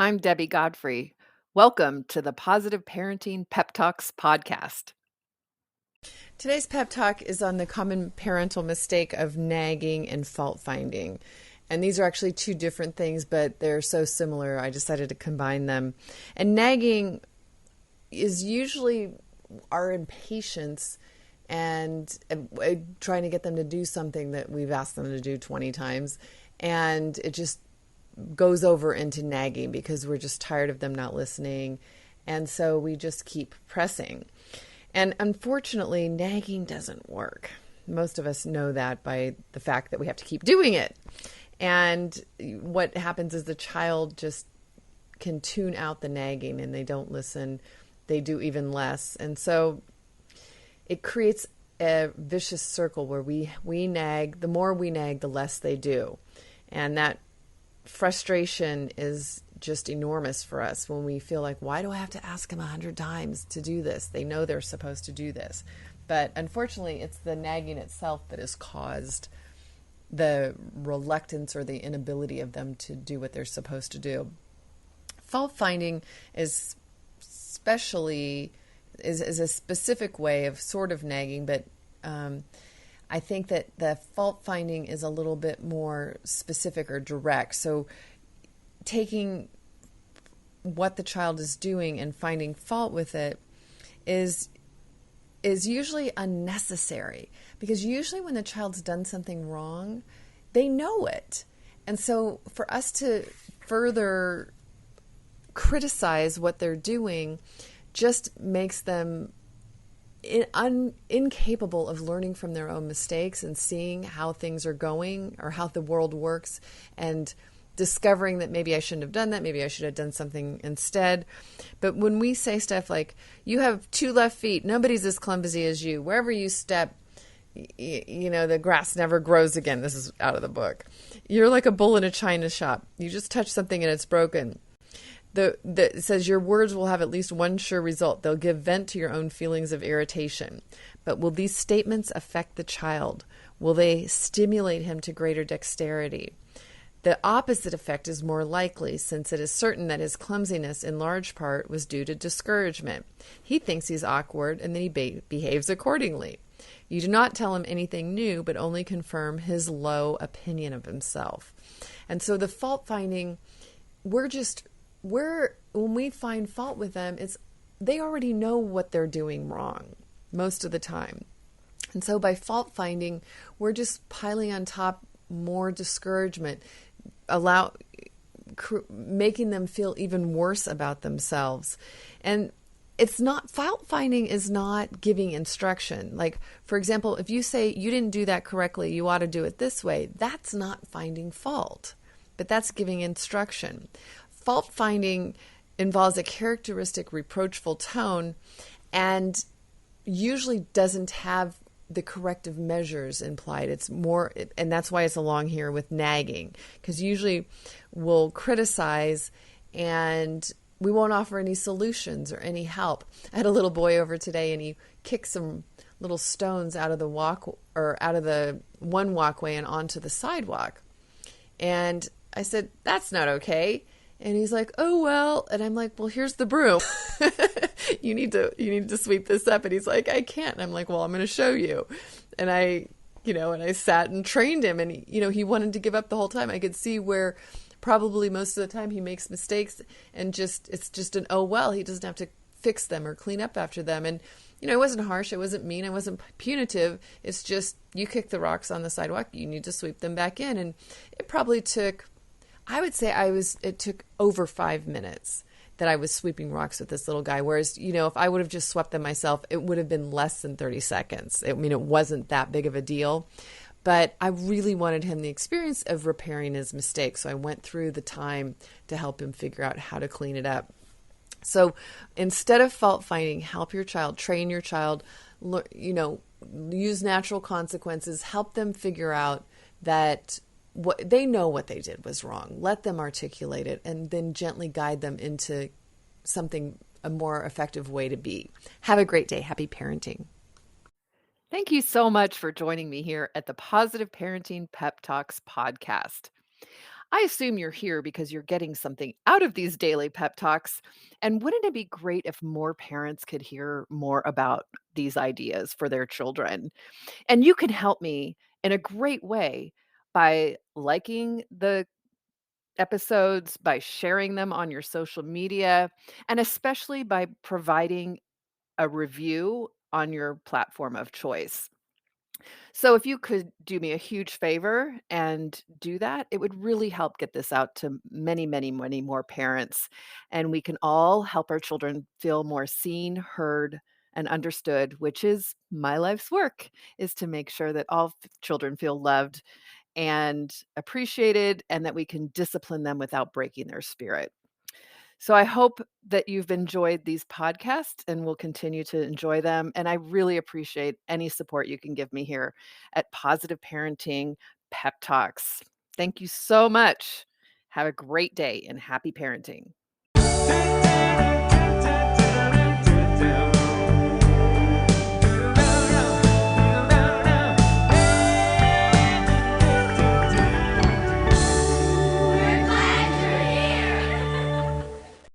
I'm Debbie Godfrey. Welcome to the Positive Parenting Pep Talks podcast. Today's pep talk is on the common parental mistake of nagging and fault finding. And these are actually two different things, but they're so similar, I decided to combine them. And nagging is usually our impatience and trying to get them to do something that we've asked them to do 20 times. And it just goes over into nagging because we're just tired of them not listening. And so we just keep pressing. And unfortunately, nagging doesn't work. Most of us know that by the fact that we have to keep doing it. And what happens is the child just can tune out the nagging and they don't listen. They do even less. And so it creates a vicious circle where we nag. The more we nag, the less they do. And that frustration is just enormous for us when we feel like, why do I have to ask them 100 times to do this? They know they're supposed to do this. But unfortunately, it's the nagging itself that has caused the reluctance or the inability of them to do what they're supposed to do. Fault finding is a specific way of sort of nagging, but I think that the fault finding is a little bit more specific or direct. So taking what the child is doing and finding fault with it is usually unnecessary, because usually when the child's done something wrong, they know it. And so for us to further criticize what they're doing just makes them incapable of learning from their own mistakes and seeing how things are going or how the world works and discovering that maybe I shouldn't have done that, maybe I should have done something instead. But when we say stuff like, you have 2 left feet, nobody's as clumsy as you, wherever you step, the grass never grows again. This is out of the book. You're like a bull in a china shop. You just touch something and it's broken. It says your words will have at least one sure result. They'll give vent to your own feelings of irritation. But will these statements affect the child? Will they stimulate him to greater dexterity? The opposite effect is more likely, since it is certain that his clumsiness in large part was due to discouragement. He thinks he's awkward and then he behaves accordingly. You do not tell him anything new, but only confirm his low opinion of himself. And so the fault finding, when we find fault with them, they already know what they're doing wrong most of the time. And so by fault finding, we're just piling on top more discouragement, making them feel even worse about themselves. And fault finding is not giving instruction. Like, for example, if you say, you didn't do that correctly, you ought to do it this way, that's not finding fault, but that's giving instruction. Fault finding involves a characteristic reproachful tone and usually doesn't have the corrective measures implied. It's more, and that's why it's along here with nagging, because usually we'll criticize and we won't offer any solutions or any help. I had a little boy over today and he kicked some little stones out of the one walkway and onto the sidewalk. And I said, that's not okay. And he's like, oh, well, and I'm like, well, here's the broom. You need to sweep this up. And he's like, I can't. And I'm like, well, I'm going to show you. And I sat and trained him, and he wanted to give up the whole time. I could see where probably most of the time he makes mistakes and it's just an, oh, well, he doesn't have to fix them or clean up after them. And, it wasn't harsh. It wasn't mean. It wasn't punitive. It's just, you kick the rocks on the sidewalk. You need to sweep them back in. And it probably took, I would say it took over 5 minutes that I was sweeping rocks with this little guy. Whereas, if I would have just swept them myself, it would have been less than 30 seconds. It wasn't that big of a deal, but I really wanted him the experience of repairing his mistake. So I went through the time to help him figure out how to clean it up. So instead of fault finding, help your child, train your child, use natural consequences, help them figure out that they know what they did was wrong. Let them articulate it and then gently guide them into a more effective way to be. Have a great day. Happy parenting. Thank you so much for joining me here at the Positive Parenting Pep Talks podcast. I assume you're here because you're getting something out of these daily pep talks. And wouldn't it be great if more parents could hear more about these ideas for their children? And you can help me in a great way by liking the episodes, by sharing them on your social media, and especially by providing a review on your platform of choice. So if you could do me a huge favor and do that, it would really help get this out to many, many, many more parents. And we can all help our children feel more seen, heard, and understood, which is my life's work, is to make sure that all children feel loved and appreciated and that we can discipline them without breaking their spirit. So I hope that you've enjoyed these podcasts and will continue to enjoy them. And I really appreciate any support you can give me here at Positive Parenting Pep Talks. Thank you so much. Have a great day and happy parenting.